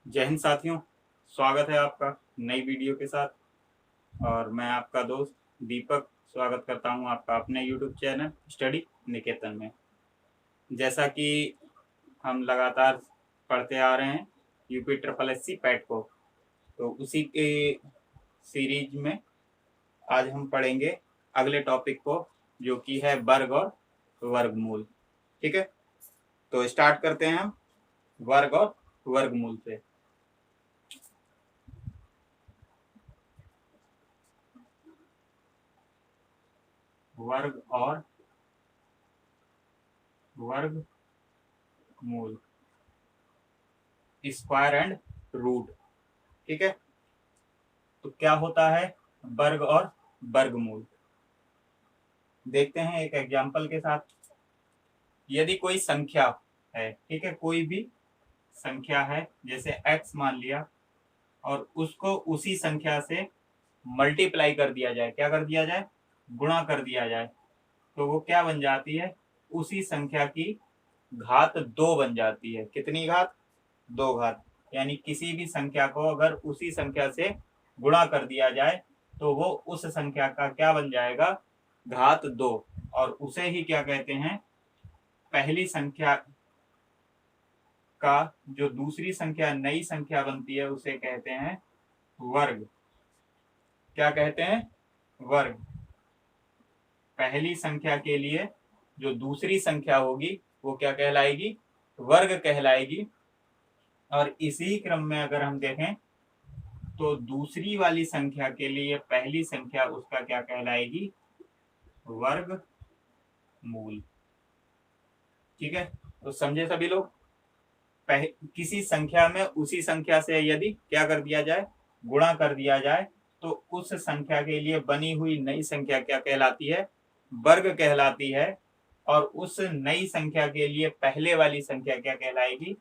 जय हिंद साथियों। स्वागत है आपका नई वीडियो के साथ। और मैं आपका दोस्त दीपक स्वागत करता हूं आपका अपने यूट्यूब चैनल स्टडी निकेतन में। जैसा कि हम लगातार पढ़ते आ रहे हैं यूपी ट्रिपल एससी पैट को, तो उसी के सीरीज में आज हम पढ़ेंगे अगले टॉपिक को, जो कि है वर्ग और वर्गमूल। ठीक है, तो स्टार्ट करते हैं हम वर्ग और वर्गमूल से। वर्ग और वर्गमूल, स्क्वायर एंड रूट। ठीक है, तो क्या होता है वर्ग और वर्गमूल, देखते हैं एक एग्जांपल के साथ। यदि कोई संख्या है, ठीक है, कोई भी संख्या है, जैसे x मान लिया, और उसको उसी संख्या से मल्टीप्लाई कर दिया जाए, क्या कर दिया जाए, गुणा कर दिया जाए, तो वो क्या बन जाती है, उसी संख्या की घात 2 बन जाती है। कितनी घात, 2 घात। यानी किसी भी संख्या को अगर उसी संख्या से गुणा कर दिया जाए तो वो उस संख्या का क्या बन जाएगा, घात 2। और उसे ही क्या कहते हैं, पहली संख्या का जो दूसरी संख्या नई संख्या बनती है उसे कहते हैं वर्ग। क्या कहते हैं, वर्ग। पहली संख्या के लिए जो दूसरी संख्या होगी वो क्या कहलाएगी, वर्ग कहलाएगी। और इसी क्रम में अगर हम देखें तो दूसरी वाली संख्या के लिए पहली संख्या उसका क्या कहलाएगी, वर्ग मूल। ठीक है, तो समझे सभी लोग। किसी संख्या में उसी संख्या से यदि क्या कर दिया जाए, गुणा कर दिया जाए, तो उस संख्या के लिए बनी हुई नई संख्या क्या कहलाती है, वर्ग कहलाती है। और उस नई संख्या के लिए पहले वाली संख्या क्या कहलाएगी,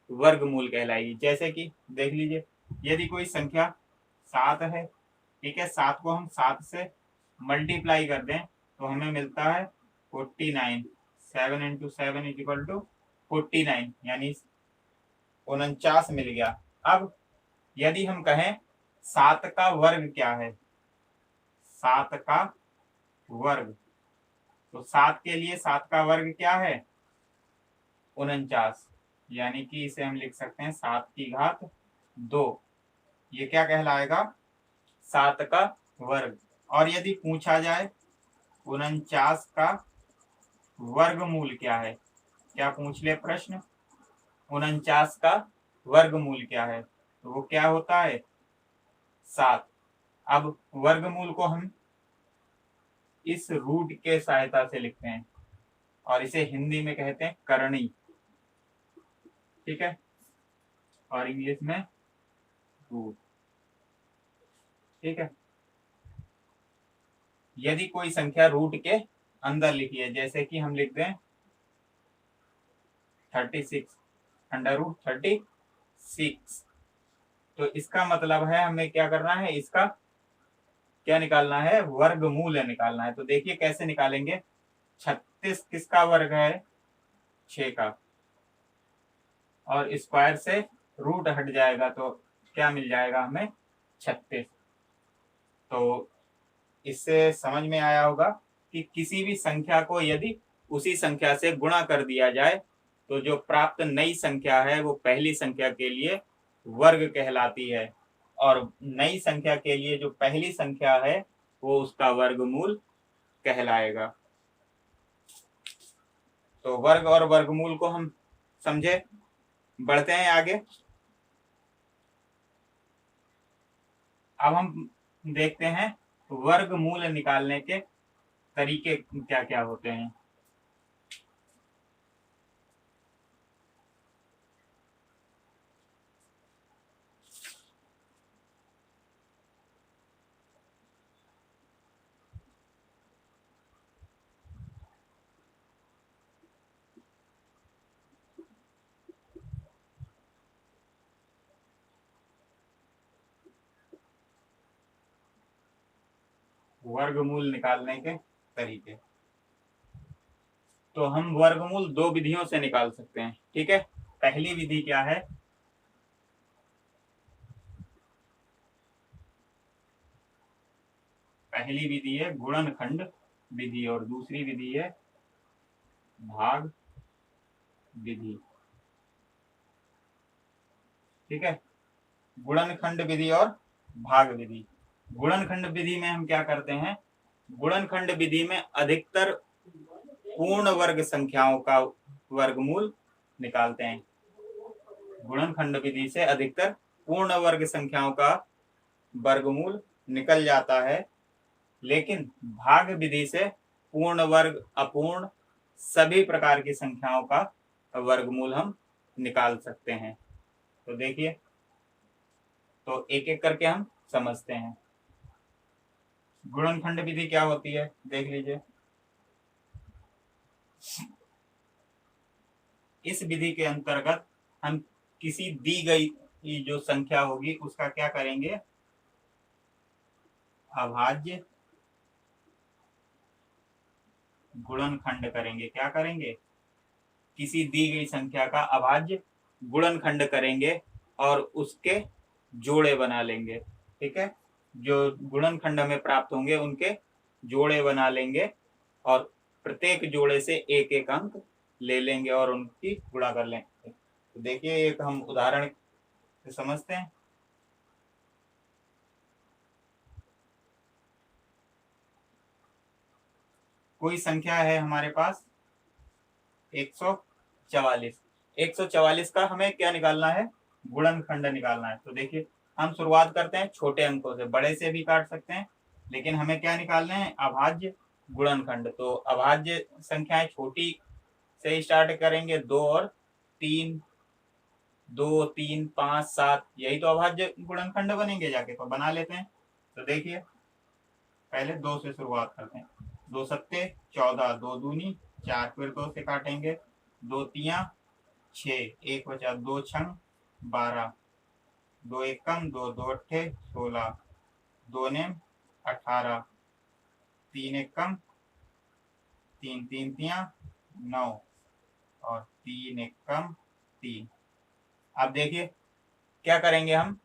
वर्गमूल कहलाएगी। जैसे कि देख लीजिए, यदि कोई संख्या 7 है, ठीक है, 7 को हम 7 से मल्टीप्लाई कर दें तो हमें मिलता है 49। 7 इंटू 7 इज इक्वल टू 49, यानी 49 मिल गया। अब यदि हम कहें 7 का वर्ग क्या है, 7 का वर्ग, तो 7 के लिए 7 का वर्ग क्या है, 49। यानी कि इसे हम लिख सकते हैं 7 की घात 2। ये क्या कहलाएगा, 7 का वर्ग। और यदि पूछा जाए 49 का वर्गमूल क्या है, क्या पूछ ले प्रश्न, 49 का वर्गमूल क्या है, तो वो क्या होता है, 7। अब वर्गमूल को हम इस रूट के सहायता से लिखते हैं और इसे हिंदी में कहते हैं करणी। ठीक है, और इंग्लिश में रूट। ठीक है, यदि कोई संख्या रूट के अंदर लिखी है, जैसे कि हम लिख दें 36, अंडर रूट 36, तो इसका मतलब है हमें क्या करना है, इसका क्या निकालना है, वर्गमूल निकालना है। तो देखिए कैसे निकालेंगे, 36 किसका वर्ग है, 6 का, और स्क्वायर से रूट हट जाएगा तो क्या मिल जाएगा हमें, 36। तो इससे समझ में आया होगा कि किसी भी संख्या को यदि उसी संख्या से गुणा कर दिया जाए तो जो प्राप्त नई संख्या है वो पहली संख्या के लिए वर्ग कहलाती है, और नई संख्या के लिए जो पहली संख्या है वो उसका वर्गमूल कहलाएगा। तो वर्ग और वर्गमूल को हम समझे, बढ़ते हैं आगे। अब हम देखते हैं वर्गमूल निकालने के तरीके क्या क्या होते हैं। वर्गमूल निकालने के तरीके, तो हम वर्गमूल दो विधियों से निकाल सकते हैं। ठीक है, पहली विधि क्या है, पहली विधि है गुणनखंड विधि और दूसरी विधि है भाग विधि। ठीक है, गुणनखंड विधि और भाग विधि। गुणनखंड विधि में हम क्या करते हैं, गुणनखंड विधि में अधिकतर पूर्ण वर्ग संख्याओं का वर्गमूल निकालते हैं। गुणनखंड विधि से अधिकतर पूर्ण वर्ग संख्याओं का वर्गमूल निकल जाता है, लेकिन भाग विधि से पूर्ण वर्ग अपूर्ण सभी प्रकार की संख्याओं का वर्गमूल हम निकाल सकते हैं। तो देखिए, तो एक एक करके हम समझते हैं। गुणनखंड विधि क्या होती है देख लीजिए। इस विधि के अंतर्गत हम किसी दी गई जो संख्या होगी उसका क्या करेंगे, अभाज्य गुणनखंड करेंगे। क्या करेंगे, किसी दी गई संख्या का अभाज्य गुणनखंड करेंगे और उसके जोड़े बना लेंगे। ठीक है, जो गुणनखंड हमें प्राप्त होंगे उनके जोड़े बना लेंगे और प्रत्येक जोड़े से एक एक अंक ले लेंगे और उनकी गुणा कर लेंगे। तो देखिए, एक हम उदाहरण से समझते हैं। कोई संख्या है हमारे पास 144। 144 का हमें क्या निकालना है, गुणनखंड निकालना है। तो देखिए, हम शुरुआत करते हैं छोटे अंकों से, बड़े से भी काट सकते हैं, लेकिन हमें क्या निकालना है, अभाज्य गुणनखंड। तो अभाज्य संख्याएं छोटी से स्टार्ट करेंगे, 2 और 3, 2, 3, 5, 7, यही तो अभाज्य गुणनखंड बनेंगे जाके। तो बना लेते हैं। तो देखिए, पहले 2 से शुरुआत करते हैं। 2 सत्ते 14, 2 दूनी 4, फिर 2 से काटेंगे, 2 तिया 6, 1 बचा, 2 छंग 12, 2 एकम 2, 2 अट्ठे 16, 2 नेम 18, 3 एकम 3, 3 तिया 9 और 3 एकम 3। अब देखिए क्या करेंगे, हम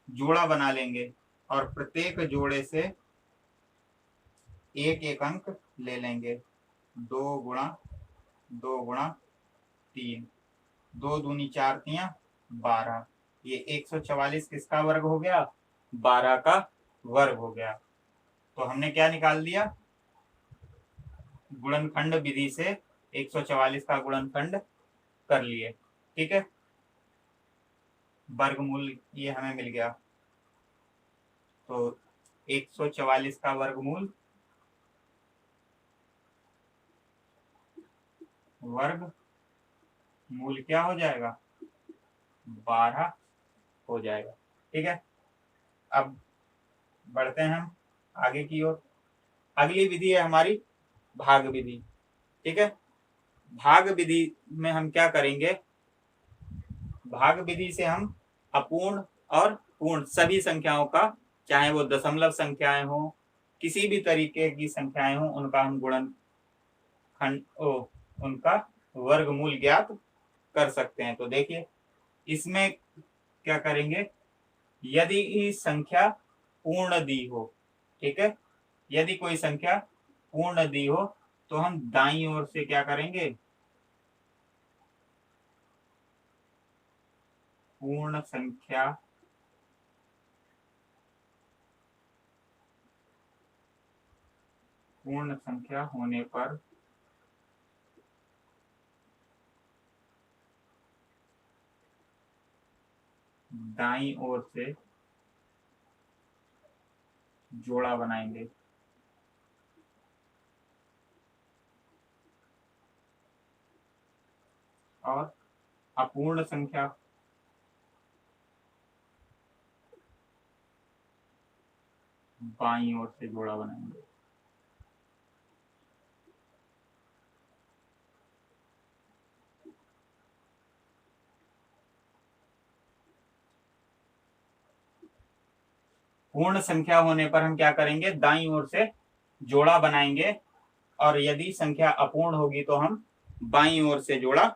जोड़ा बना लेंगे और प्रत्येक जोड़े से एक एक अंक ले लेंगे। 2 गुणा 2 गुणा 3, 2 दूनी 4 तिया 12। ये 144 किसका वर्ग हो गया, 12 का वर्ग हो गया। तो हमने क्या निकाल दिया, गुणनखंड विधि से 144 का गुणनखंड कर लिए। ठीक है, वर्गमूल ये हमें मिल गया। तो 144 का वर्गमूल मूल क्या हो जाएगा, 12 हो जाएगा। ठीक है, अब बढ़ते हैं हम आगे की ओर। अगली विधि है हमारी भाग विधि। ठीक है, भाग विधि में हम क्या करेंगे, भाग विधि से हम अपूर्ण और पूर्ण सभी संख्याओं का, चाहे वो दशमलव संख्याएं हो, किसी भी तरीके की संख्याएं हो, उनका हम उनका वर्गमूल ज्ञात कर सकते हैं। तो देखिए, इसमें क्या करेंगे, यदि संख्या पूर्ण दी हो, ठीक है, यदि कोई संख्या पूर्ण दी हो तो हम दाईं ओर से क्या करेंगे, पूर्ण संख्या होने पर दाईं ओर से जोड़ा बनाएंगे। और अपूर्ण संख्या बाईं ओर से जोड़ा बनाएंगे। पूर्ण संख्या होने पर हम क्या करेंगे, दाईं ओर से जोड़ा बनाएंगे, और यदि संख्या अपूर्ण होगी तो हम बाईं ओर से जोड़ा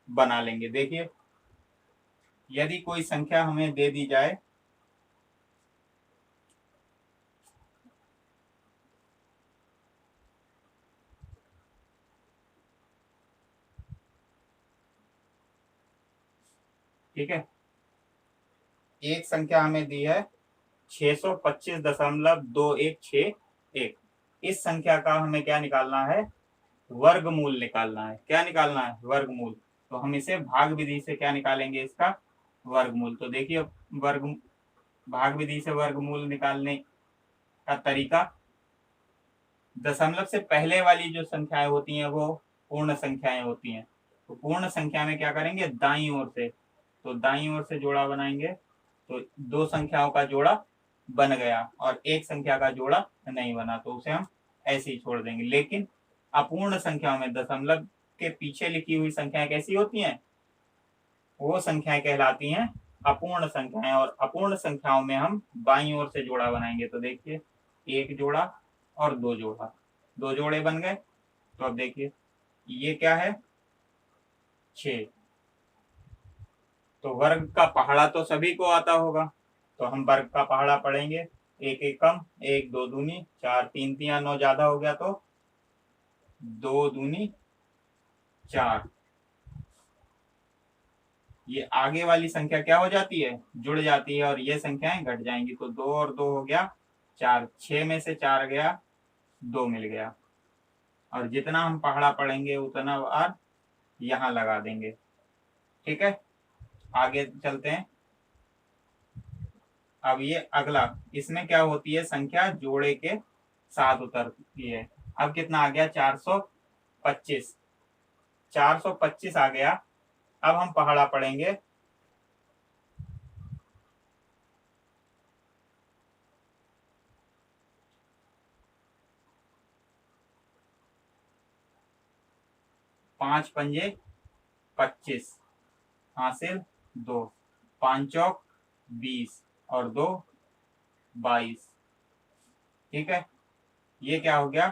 बना लेंगे। देखिए, यदि कोई संख्या हमें दे दी जाए ठीक है, एक संख्या हमें दी है 625.2161। इस संख्या का हमें क्या निकालना है, वर्गमूल निकालना है। क्या निकालना है, वर्गमूल। तो हम इसे भाग विधि से क्या निकालेंगे, इसका वर्गमूल। तो देखिए वर्ग भाग विधि से वर्गमूल निकालने का तरीका, दशमलव से पहले वाली जो संख्याएं होती हैं वो पूर्ण संख्याएं होती हैं। तो पूर्ण संख्या में क्या करेंगे, दाईं ओर से, तो दाईं ओर से जोड़ा बनाएंगे। तो दो संख्याओं का जोड़ा बन गया और एक संख्या का जोड़ा नहीं बना, तो उसे हम ऐसे ही छोड़ देंगे। लेकिन अपूर्ण संख्याओं में दशमलव के पीछे लिखी हुई संख्याएं कैसी होती हैं, वो संख्याएं कहलाती हैं अपूर्ण संख्याएं। और अपूर्ण संख्याओं में हम बाईं ओर से जोड़ा बनाएंगे। तो देखिए एक जोड़ा और दो जोड़ा, दो जोड़े बन गए। तो अब देखिए ये क्या है, 6। तो वर्ग का पहाड़ा तो सभी को आता होगा, तो हम वर्ग का पहाड़ा पढ़ेंगे। एक एक कम, एक दो दूनी चार, तीन तिया नौ, ज्यादा हो गया तो दो दूनी 4। ये आगे वाली संख्या क्या हो जाती है, जुड़ जाती है, और ये संख्याएं घट जाएंगी। तो 2 और 2 हो गया 4, 6 में से 4 गया, 2 मिल गया। और जितना हम पहाड़ा पढ़ेंगे उतना बार यहाँ लगा देंगे। ठीक है, आगे चलते हैं। अब ये अगला, इसमें क्या होती है, संख्या जोड़े के साथ उतरती है। अब कितना आ गया, 425। 425 आ गया। अब हम पहाड़ा पढ़ेंगे। पांच पंजे 25, हासिल 2, 5 चौक 20 और 2 22। ठीक है, ये क्या हो गया,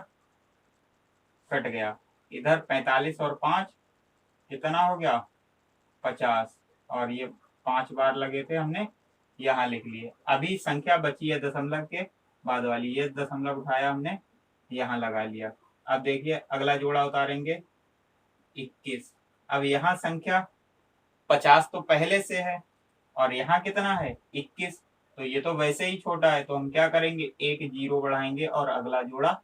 कट गया। इधर 45 और 5 कितना हो गया, 50। और ये 5 बार लगे थे, हमने यहाँ लिख लिए। अभी संख्या बची है दशमलव के बाद वाली, ये दशमलव उठाया हमने, यहाँ लगा लिया। अब देखिए अगला जोड़ा उतारेंगे, 21। अब यहाँ संख्या 50 तो पहले से है और यहाँ कितना है, 21। तो ये तो वैसे ही छोटा है, तो हम क्या करेंगे, एक जीरो बढ़ाएंगे और अगला जोड़ा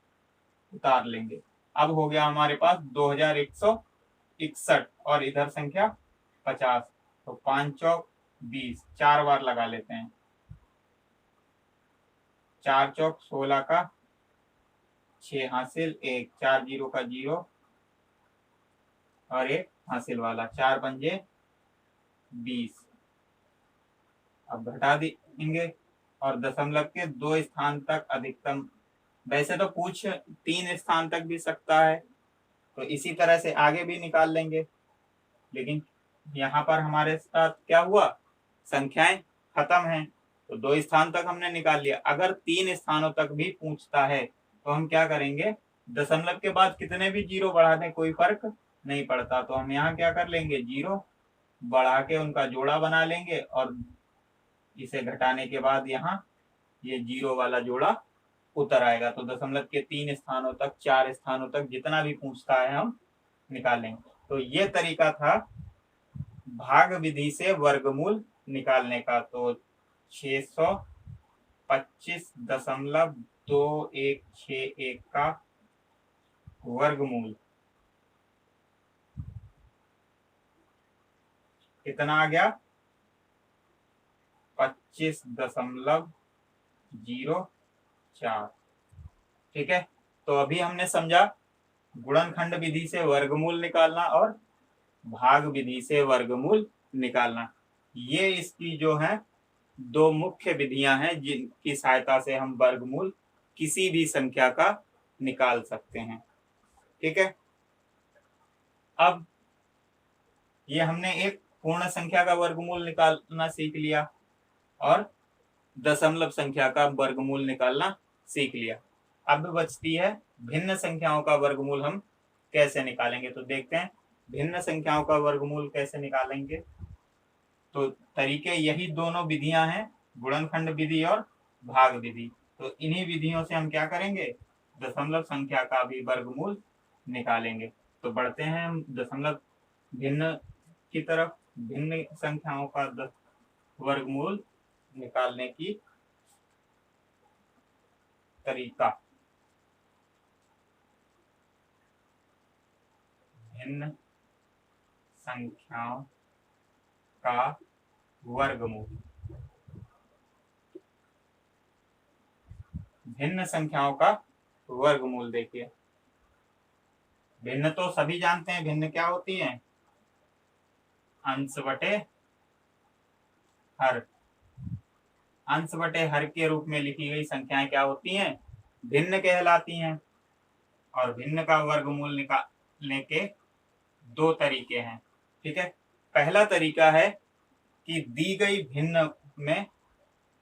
उतार लेंगे। अब हो गया हमारे पास 2161 और इधर संख्या 50। तो 5 चौक 20, 4 बार लगा लेते हैं। 4 चौक 16 का 6 हासिल, 1 4 जीरो का 0 और एक हासिल वाला, 4 पंजे 20। अब घटा देंगे और दशमलव के 2 स्थान तक अधिकतम, वैसे तो पूछ 3 स्थान तक भी सकता है, तो इसी तरह से आगे भी निकाल लेंगे। लेकिन यहाँ पर हमारे साथ क्या हुआ, संख्याएं खत्म हैं, तो 2 स्थान तक हमने निकाल लिया। अगर 3 स्थानों तक भी पूछता है तो हम क्या करेंगे, दशमलव के बाद कितने भी जीरो बढ़ा दें कोई फर्क नहीं पड़ता। तो हम यहाँ क्या कर लेंगे, जीरो बढ़ा के उनका जोड़ा बना लेंगे और इसे घटाने के बाद यहाँ ये जीरो वाला जोड़ा उतर आएगा। तो दशमलव के 3 स्थानों तक, 4 स्थानों तक जितना भी पूछता है हम निकालेंगे। तो ये तरीका था भाग विधि से वर्गमूल निकालने का। तो 625.2161 का वर्गमूल कितना आ गया, 25.04। ठीक है, तो अभी हमने समझा गुणनखंड विधि से वर्गमूल निकालना और भाग विधि से वर्गमूल निकालना। ये इसकी जो है 2 मुख्य विधियां हैं जिनकी सहायता से हम वर्गमूल किसी भी संख्या का निकाल सकते हैं। ठीक है, अब ये हमने एक पूर्ण संख्या का वर्गमूल निकालना सीख लिया और दशमलव संख्या का वर्गमूल निकालना सीख लिया। अब बचती है भिन्न संख्याओं का वर्गमूल हम कैसे निकालेंगे। तो देखते हैं भिन्न संख्याओं का वर्गमूल कैसे निकालेंगे। तो तरीके यही दोनों विधियां हैं, गुणनखंड विधि और भाग विधि। तो इन्हीं विधियों से हम क्या करेंगे, दशमलव संख्या का भी वर्गमूल निकालेंगे। तो बढ़ते हैं हम दशमलव भिन्न की तरफ। भिन्न संख्याओं का वर्गमूल निकालने की तरीका। भिन्न संख्याओं का वर्गमूल। भिन्न संख्याओं का वर्गमूल देखिए, भिन्न तो सभी जानते हैं, भिन्न क्या होती है? अंश बटे हर। अंश बटे हर के रूप में लिखी गई संख्याएं क्या होती हैं? भिन्न कहलाती हैं। और भिन्न का वर्गमूल निकालने के दो तरीके हैं, ठीक है। पहला तरीका है कि दी गई भिन्न में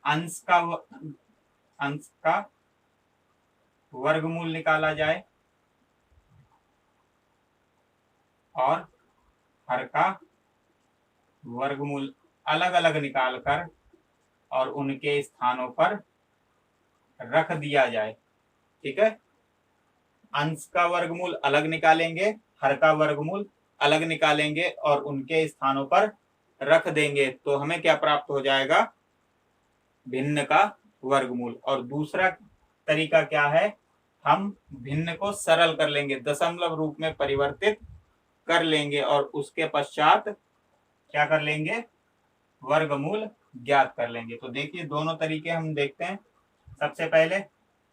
अंश का वर्गमूल निकाला जाए और हर का वर्गमूल अलग अलग निकालकर और उनके स्थानों पर रख दिया जाए, ठीक है। अंश का वर्गमूल अलग निकालेंगे, हर का वर्गमूल अलग निकालेंगे और उनके स्थानों पर रख देंगे, तो हमें क्या प्राप्त हो जाएगा? भिन्न का वर्गमूल। और दूसरा तरीका क्या है? हम भिन्न को सरल कर लेंगे, दशमलव रूप में परिवर्तित कर लेंगे और उसके पश्चात क्या कर लेंगे? वर्गमूल ज्ञात कर लेंगे। तो देखिए दोनों तरीके हम देखते हैं। सबसे पहले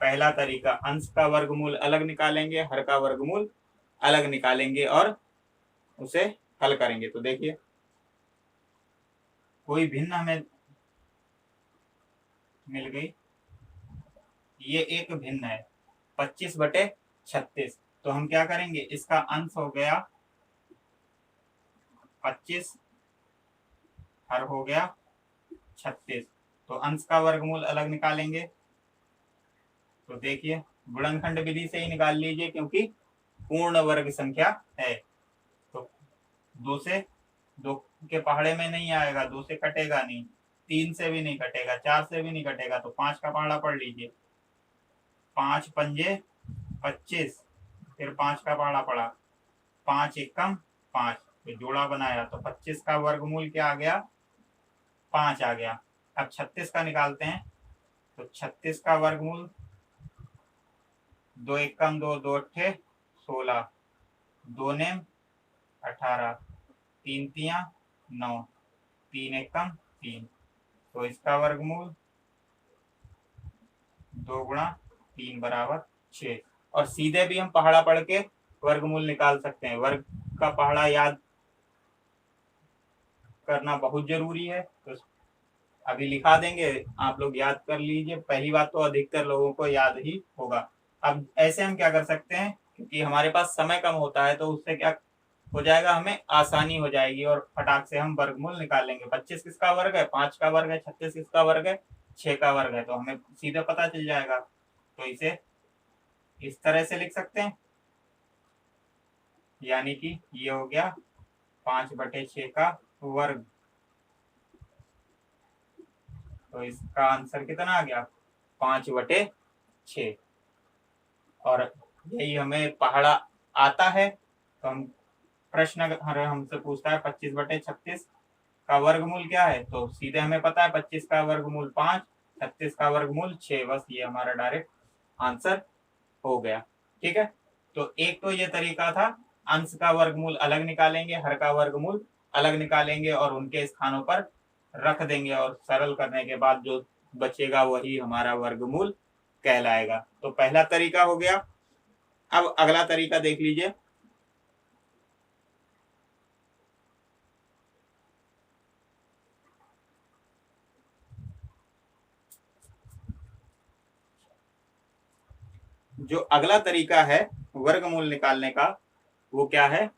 पहला तरीका, अंश का वर्गमूल अलग निकालेंगे, हर का वर्गमूल अलग निकालेंगे और उसे हल करेंगे। तो देखिए कोई भिन्न हमें मिल गई, ये एक भिन्न है 25/36। तो हम क्या करेंगे? इसका अंश हो गया 25, हर हो गया 36। तो अंश का वर्गमूल अलग निकालेंगे। तो देखिए गुणनखंड विधि से ही निकाल लीजिए क्योंकि पूर्ण वर्ग संख्या है। तो 2 से 2 के पहाड़े में नहीं आएगा, 2 से कटेगा नहीं, 3 से भी नहीं कटेगा, 4 से भी नहीं कटेगा, तो 5 का पहाड़ा पढ़ लीजिए। 5 पंजे 25, फिर 5 का पहाड़ा पड़ा, 5 एकम 5, तो जोड़ा बनाया, तो 25 का वर्गमूल क्या आ गया? 5 आ गया। अब 36 का निकालते हैं। तो 36 का वर्गमूल 2 एकम 2, 2 अट्ठे 16, 2 नेम 18, 3 तियां 9, 3 एकम 3। तो इसका वर्गमूल 2 गुणा 3 बराबर 6। और सीधे भी हम पहाड़ा पढ़ के वर्गमूल निकाल सकते हैं। वर्ग का पहाड़ा याद करना बहुत जरूरी है, तो अभी लिखा देंगे, आप लोग याद कर लीजिए। पहली बात तो अधिकतर लोगों को याद ही होगा। अब ऐसे हम क्या कर सकते हैं, क्योंकि हमारे पास समय कम होता है, तो उससे क्या हो जाएगा? हमें आसानी हो जाएगी और फटाक से हम वर्गमूल निकाल लेंगे। 25 किसका वर्ग है? 5 का वर्ग है। 36 किसका वर्ग है? 6 का वर्ग है। तो हमें सीधे पता चल जाएगा। तो इसे इस तरह से लिख सकते हैं, यानी कि ये हो गया 5/6 का वर्ग। तो इसका आंसर कितना आ गया? 5/6। और यही हमें पहाड़ा आता है, तो हम प्रश्न हमसे पूछता है 25/36 का वर्गमूल क्या है, तो सीधे हमें पता है 25 का वर्गमूल 5, 36 का वर्गमूल 6, बस ये हमारा डायरेक्ट आंसर हो गया। ठीक है, तो एक तो ये तरीका था, अंश का वर्गमूल अलग निकालेंगे, हर का वर्गमूल अलग निकालेंगे और उनके स्थानों पर रख देंगे और सरल करने के बाद जो बचेगा वही हमारा वर्गमूल कहलाएगा। तो पहला तरीका हो गया। अब अगला तरीका देख लीजिए। जो अगला तरीका है वर्गमूल निकालने का, वो क्या है?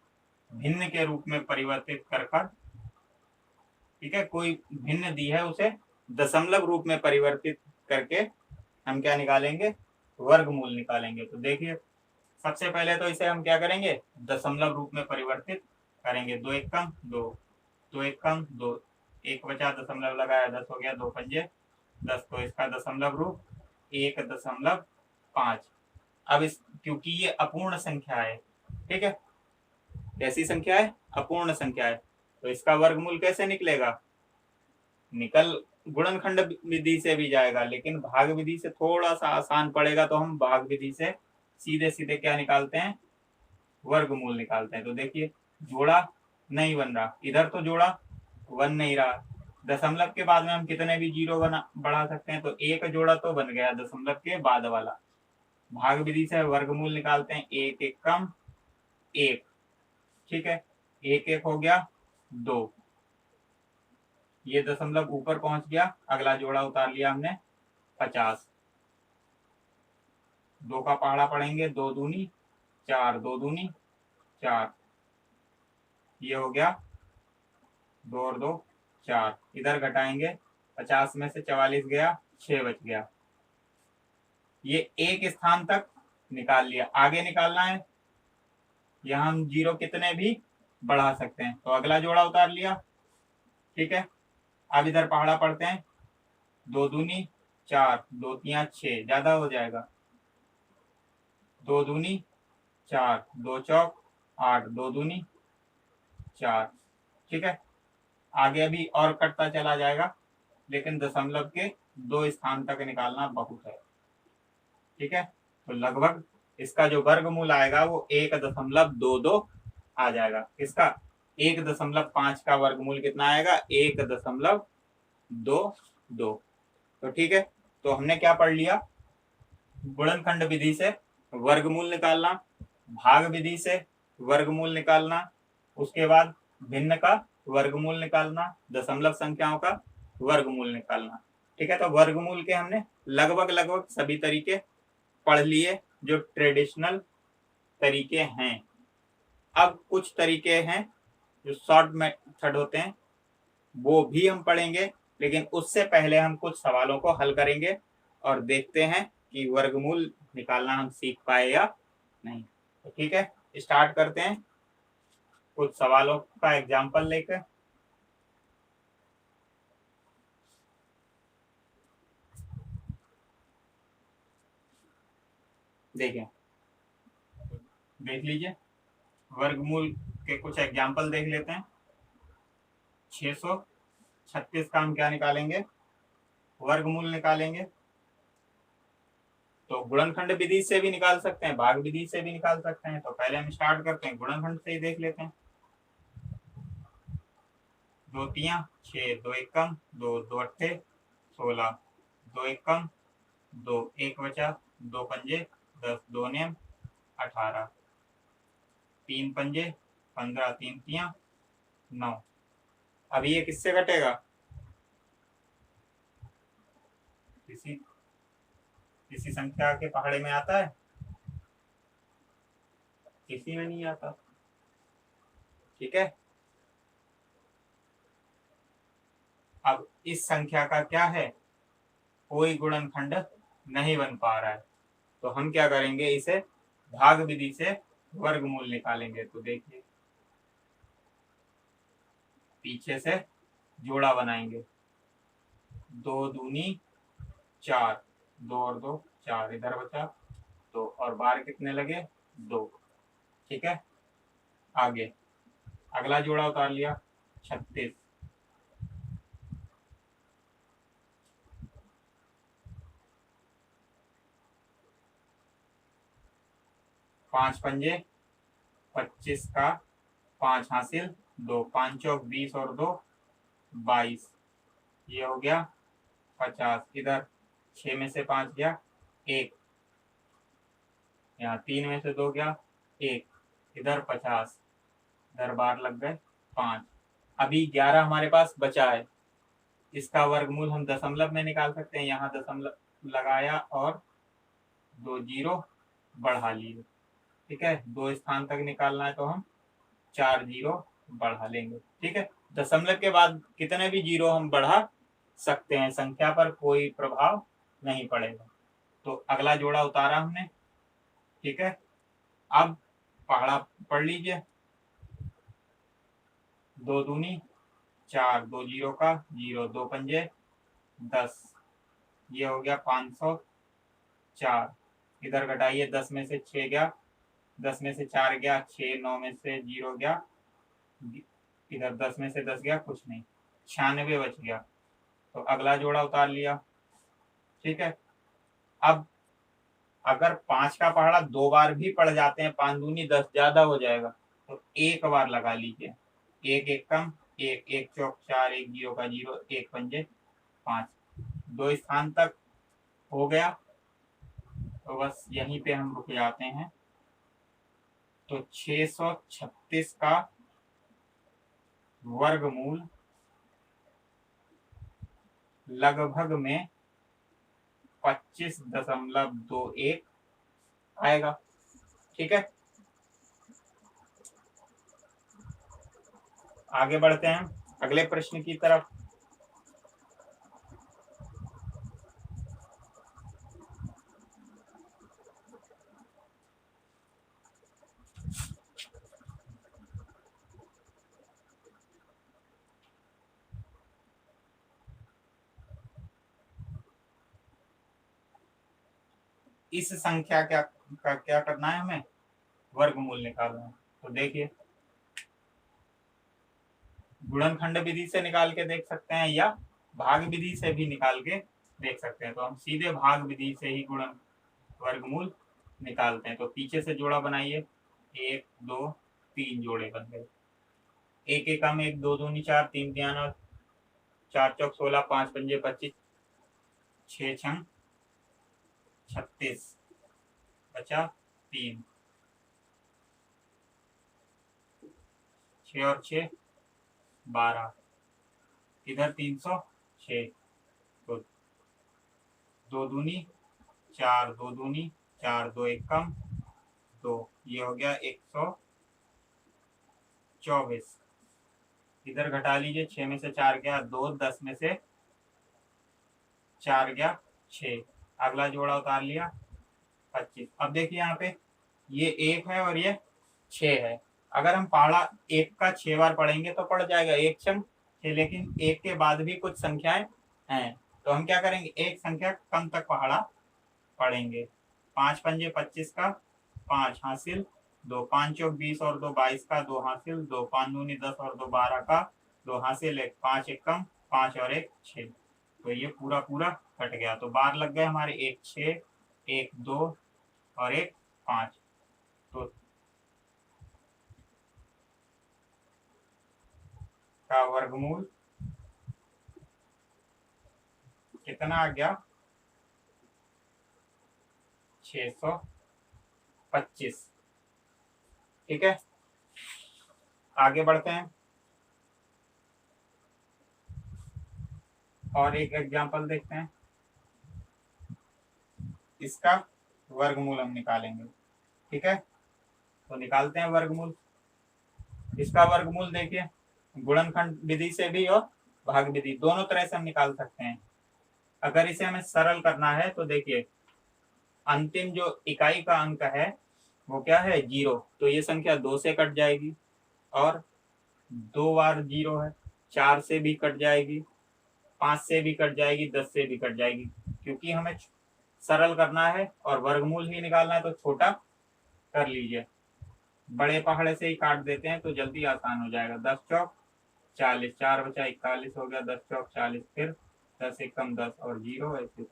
भिन्न के रूप में परिवर्तित कर, ठीक है, कोई भिन्न दी है उसे दशमलव रूप में परिवर्तित करके हम क्या निकालेंगे? वर्गमूल निकालेंगे। तो देखिए सबसे पहले तो इसे हम क्या करेंगे? दशमलव रूप में परिवर्तित करेंगे। 2 एकम 2, 2 एकम 2, 1 बचा, दशमलव लगाया, 10 हो गया, 2 पंजे 10। तो इसका दशमलव रूप 1.5। अब इस क्योंकि ये अपूर्ण संख्या है, ठीक है, कैसी संख्या है? अपूर्ण संख्या है, तो इसका वर्गमूल कैसे निकलेगा? निकल गुणनखंड विधि से भी जाएगा, लेकिन भाग विधि से थोड़ा सा आसान पड़ेगा, तो हम भाग विधि से सीधे सीधे क्या निकालते हैं? वर्गमूल निकालते हैं। तो देखिए जोड़ा नहीं बन रहा, इधर तो जोड़ा बन नहीं रहा। दशमलव के बाद में हम कितने भी जीरो बढ़ा सकते हैं, तो एक जोड़ा तो बन गया दशमलव के बाद वाला। भाग विधि से वर्गमूल निकालते हैं, एक एक कम एक, ठीक है, एक एक हो गया 2, ये दशमलव ऊपर पहुंच गया, अगला जोड़ा उतार लिया हमने 50, 2 का पहाड़ा पढ़ेंगे, 2 दूनी 4, 2 दूनी 4, ये हो गया 2 और 2 4, इधर घटाएंगे 50 में से 44 गया, 6 बच गया। ये एक स्थान तक निकाल लिया, आगे निकालना है, यहाँ हम जीरो कितने भी बढ़ा सकते हैं, तो अगला जोड़ा उतार लिया, ठीक है। अब इधर पहाड़ा पढ़ते हैं, 2 दूनी 4, 2 तिया 6, ज्यादा हो जाएगा, 2 दूनी 4, 2 चौक 8, 2 दूनी 4, ठीक है। आगे अभी और कटता चला जाएगा, लेकिन दशमलव के 2 स्थान तक निकालना बहुत है, ठीक है। तो लगभग इसका जो वर्गमूल आएगा वो 1.22 आ जाएगा। इसका 1.5 का वर्गमूल कितना आएगा? 1.22। तो ठीक है, तो हमने क्या पढ़ लिया? गुणनखंड विधि से वर्गमूल निकालना, भाग विधि से वर्गमूल निकालना, उसके बाद भिन्न का वर्गमूल निकालना, दशमलव संख्याओं का वर्गमूल निकालना, ठीक है। तो वर्गमूल के हमने लगभग लगभग सभी तरीके पढ़ लिए जो ट्रेडिशनल तरीके हैं। अब कुछ तरीके हैं जो शॉर्ट मेथड होते हैं, वो भी हम पढ़ेंगे, लेकिन उससे पहले हम कुछ सवालों को हल करेंगे और देखते हैं कि वर्गमूल निकालना हम सीख पाए या नहीं। तो ठीक है, स्टार्ट करते हैं कुछ सवालों का एग्जाम्पल लेकर। देखें, देख लीजिए, वर्गमूल के कुछ एग्जाम्पल देख लेते हैं। 636 का हम क्या निकालेंगे? वर्गमूल निकालेंगे। तो गुणनखंड विधि से भी निकाल सकते हैं, भाग विधि से भी निकाल सकते हैं। तो पहले हम स्टार्ट करते हैं गुणनखंड से ही देख लेते हैं। 2 तिया 6, 2 एकम 2, 2 अट्ठे 16, 2 एकम 2, 1 बचा, 2 पंजे 10, 2 नियम 18, 3 पंजे 15, 3 तिया 9। अब ये किससे घटेगा? किसी संख्या के पहाड़े में आता है? किसी में नहीं आता, ठीक है। अब इस संख्या का क्या है? कोई गुणनखंड नहीं बन पा रहा है, तो हम क्या करेंगे? इसे भाग विधि से वर्गमूल निकालेंगे। तो देखिए, पीछे से जोड़ा बनाएंगे, 2 दूनी 4, 2 और 2 4, इधर बचा 2 और बार कितने लगे? 2, ठीक है। आगे अगला जोड़ा उतार लिया, 36, 5 पंजे 25 का 5 हासिल, 2 5 चौक 20 और 2 22, ये हो गया 50। इधर 6 में से 5 गया 1, यहाँ 3 में से 2 गया 1, इधर 50, इधर बार लग गए 5। अभी 11 हमारे पास बचा है, इसका वर्गमूल हम दशमलव में निकाल सकते हैं। यहाँ दशमलव लगाया और 2 जीरो बढ़ा लिए, ठीक है। 2 स्थान तक निकालना है तो हम 4 जीरो बढ़ा लेंगे, ठीक है। दशमलव के बाद कितने भी जीरो हम बढ़ा सकते हैं, संख्या पर कोई प्रभाव नहीं पड़ेगा। तो अगला जोड़ा उतारा हमने, ठीक है। अब पहाड़ा पढ़ लीजिए, 2 दूनी 4, 2 जीरो का 0, 2 पंजे 10, ये हो गया 504। इधर घटाइए, 10 में से 6 गया, 10 में से 4 गया 6, 9 में से 0 गया, इधर 10 में से 10 गया, कुछ नहीं, 96 बच गया। तो अगला जोड़ा उतार लिया। ठीक है, अब अगर 5 का पहाड़ा 2 बार भी पड़ जाते हैं, 5 दूनी 10 ज्यादा हो जाएगा, तो एक बार लगा लीजिए। एक एक कम, एक एक चौक 4, एक जीरो का जीरो, एक पंजे 5, 2 स्थान तक हो गया। तो बस यहीं पे हम रुक जाते हैं। तो 636 का वर्गमूल लगभग में 25.21 आएगा। ठीक है, आगे बढ़ते हैं अगले प्रश्न की तरफ। इस संख्या का क्या करना है, हमें वर्गमूल निकालना है। तो देखिए, गुणनखंड विधि से निकाल के देख सकते हैं या भाग विधि से भी निकाल के देख सकते हैं। तो हम सीधे भाग विधि से ही गुणन वर्गमूल निकालते हैं। तो पीछे से जोड़ा बनाइए, 1 2 3 जोड़े बन गए। एक एकम, एक दो दूनी 4, 3 तियाना 4 चौक 16, 5 पंजे 25, 6 छंग 36, बचा 3, 6 और 6 12, इधर 306। तो 2 दूनी 4, 2 दूनी 4, 2 एक कम 2, ये हो गया 124। इधर घटा लीजिए, 6 में से 4 गया 2, 10 में से 4 गया 6, अगला जोड़ा उतार लिया 25। अब देखिए यहाँ पे ये 1 है और ये 6 है। अगर हम पहाड़ा 1 का 6 बार पढ़ेंगे तो पड़ जाएगा 1 छंग 6, लेकिन 1 के बाद भी कुछ संख्याएं हैं, तो हम क्या करेंगे, एक संख्या कम तक पहाड़ा पढ़ेंगे। 5 पंजे 25 का 5 हासिल, 2 5 चौक 20 और 2 22 का 2 हासिल, 2 5 दूनी 10 और 2 12 का 2 हासिल, 1 5 एक कम 5 और 1 6। तो ये पूरा पूरा कट गया। तो बार लग गए हमारे 1 6, 1 2 और 1 5। तो का वर्गमूल कितना आ गया, 625। ठीक है, आगे बढ़ते हैं और एक एग्जांपल देखते हैं। इसका वर्गमूल हम निकालेंगे। ठीक है, तो निकालते हैं वर्गमूल। इसका वर्गमूल देखिए, गुणनखंड विधि से भी और भाग विधि दोनों तरह से हम निकाल सकते हैं। अगर इसे हमें सरल करना है तो देखिए, अंतिम जो इकाई का अंक है वो क्या है, 0। तो ये संख्या 2 से कट जाएगी और 2 बार 0 है, 4 से भी कट जाएगी, 5 से भी कट जाएगी, 10 से भी कट जाएगी। क्योंकि हमें सरल करना है और वर्गमूल ही निकालना है तो छोटा कर लीजिए। बड़े पहाड़े से ही काट देते हैं तो जल्दी आसान हो जाएगा। 10 चौक 40, 4 बचा 41 हो गया, 10 चौक 40, फिर 10 एक कम 10 और 0 ऐसे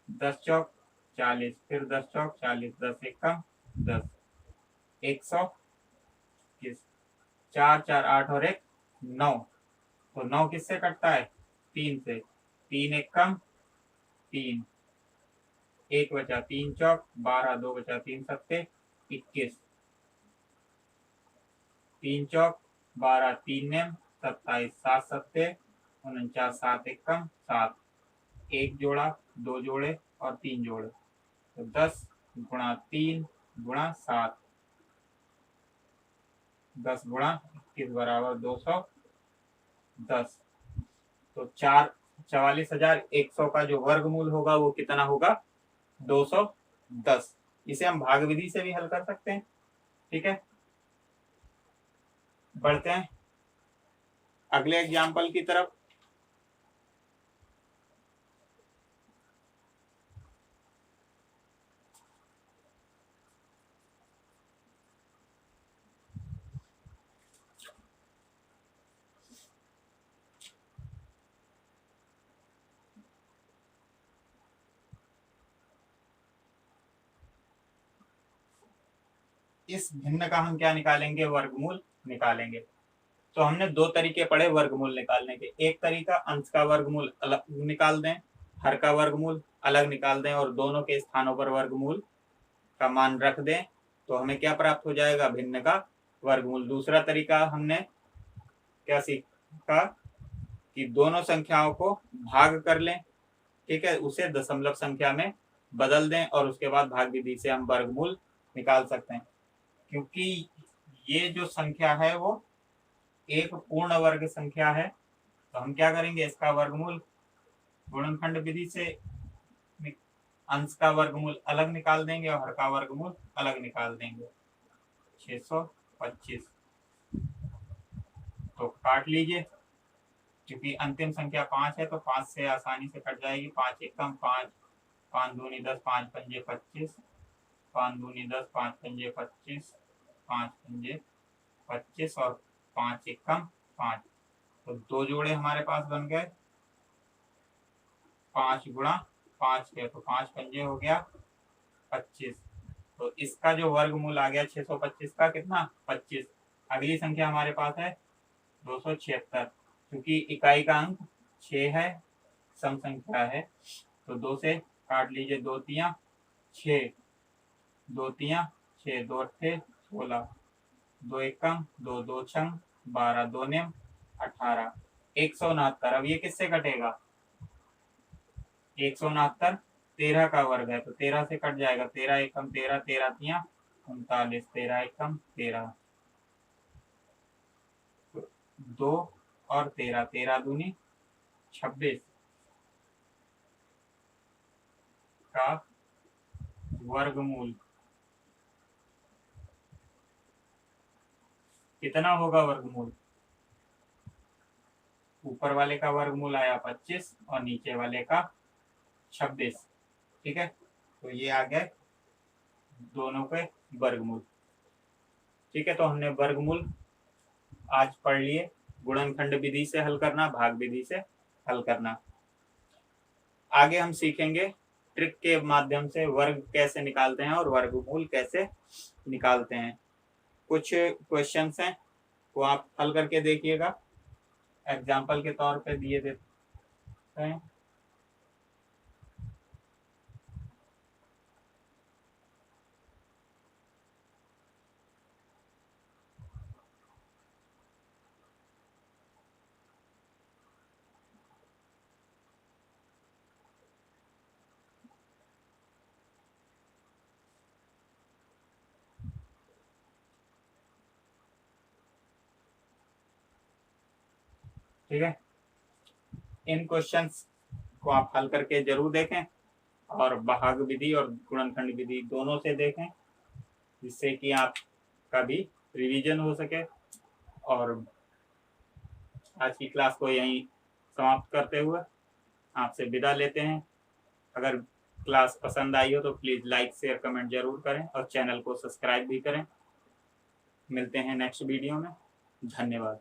10 चौक 40, फिर 10 चौक 40, 10 एक कम 10, 100, 4 4 8 और 1 9। तो 9 किससे कटता है, 3 से, 3 एक कम 3, 1 बचा 3 चौक 12, 2 बचा 3 सत्ते 21, 3 चौक 12, 3 नेम 27, 7 सत्ते 49, 7 एक कम 7, एक जोड़ा 2 जोड़े और 3 जोड़े, तो 10 गुणा 3 गुणा 7, 10 गुणा 21 बराबर 210। तो 44,100 का जो वर्गमूल होगा वो कितना होगा, 210। इसे हम भाग विधि से भी हल कर सकते हैं। ठीक है, बढ़ते हैं अगले एग्जाम्पल की तरफ। इस भिन्न का हम क्या निकालेंगे, वर्गमूल निकालेंगे। तो हमने दो तरीके पढ़े वर्गमूल निकालने के। एक तरीका अंश का वर्गमूल अलग निकाल दें, हर का वर्गमूल अलग निकाल दें और दोनों के स्थानों पर वर्गमूल का मान रख दें, तो हमें क्या प्राप्त हो जाएगा, भिन्न का वर्गमूल। दूसरा तरीका हमने क्या सीखा कि दोनों संख्याओं को भाग कर लें, ठीक है, उसे दशमलव संख्या में बदल दें और उसके बाद भाग विधि से हम वर्गमूल निकाल सकते हैं। क्योंकि ये जो संख्या है वो एक पूर्ण वर्ग संख्या है, तो हम क्या करेंगे, इसका वर्गमूल गुणनखंड विधि से अंश का वर्गमूल अलग निकाल देंगे और हर का वर्गमूल अलग निकाल देंगे। 625 तो काट लीजिए, क्योंकि अंतिम संख्या 5 है तो 5 से आसानी से कट जाएगी। 5 एक कम 5, 5 दूनी 10, 5 पंजे 25, 5 दूनी 10, 5 पंजे 25, 5 पंजे 25 और 5 एक कम 5, तो दो जोड़े हमारे पास बन गए। 5 गुणा 5 के, तो 5 पंजे हो गया 25, तो इसका जो वर्गमूल आ गया 625 का कितना, 25। अगली संख्या हमारे पास है 276, क्योंकि इकाई का अंक 6 है, सम संख्या है, तो 2 से काट लीजिए, 2 तियां 6, 2 तियां 6, 2 अट्ठे 16, 2 एकम 2, 2 छंग 12, 2 नेम 18, 169। अब ये किससे कटेगा, 169 13 का वर्ग है, तो 13 से कट जाएगा। 13 एकम 13, 13 तियां 39, 13 एकम 13, 2 और 13, 13 दूनी 26 का वर्गमूल कितना होगा, वर्गमूल ऊपर वाले का वर्गमूल आया 25 और नीचे वाले का 26, ठीक है। तो ये आ गए दोनों के वर्गमूल, ठीक है। तो हमने वर्गमूल आज पढ़ लिए, गुणनखंड विधि से हल करना, भाग विधि से हल करना। आगे हम सीखेंगे ट्रिक के माध्यम से वर्ग कैसे निकालते हैं और वर्गमूल कैसे निकालते हैं। कुछ क्वेश्चंस हैं वो आप हल करके देखिएगा, एग्जाम्पल के तौर पे दिए देते हैं। ठीक है, इन क्वेश्चंस को आप हल करके जरूर देखें और भाग विधि और गुणनखंड विधि दोनों से देखें, जिससे कि आपका भी रिवीजन हो सके। और आज की क्लास को यहीं समाप्त करते हुए आपसे विदा लेते हैं। अगर क्लास पसंद आई हो तो प्लीज़ लाइक शेयर कमेंट जरूर करें और चैनल को सब्सक्राइब भी करें। मिलते हैं नेक्स्ट वीडियो में, धन्यवाद।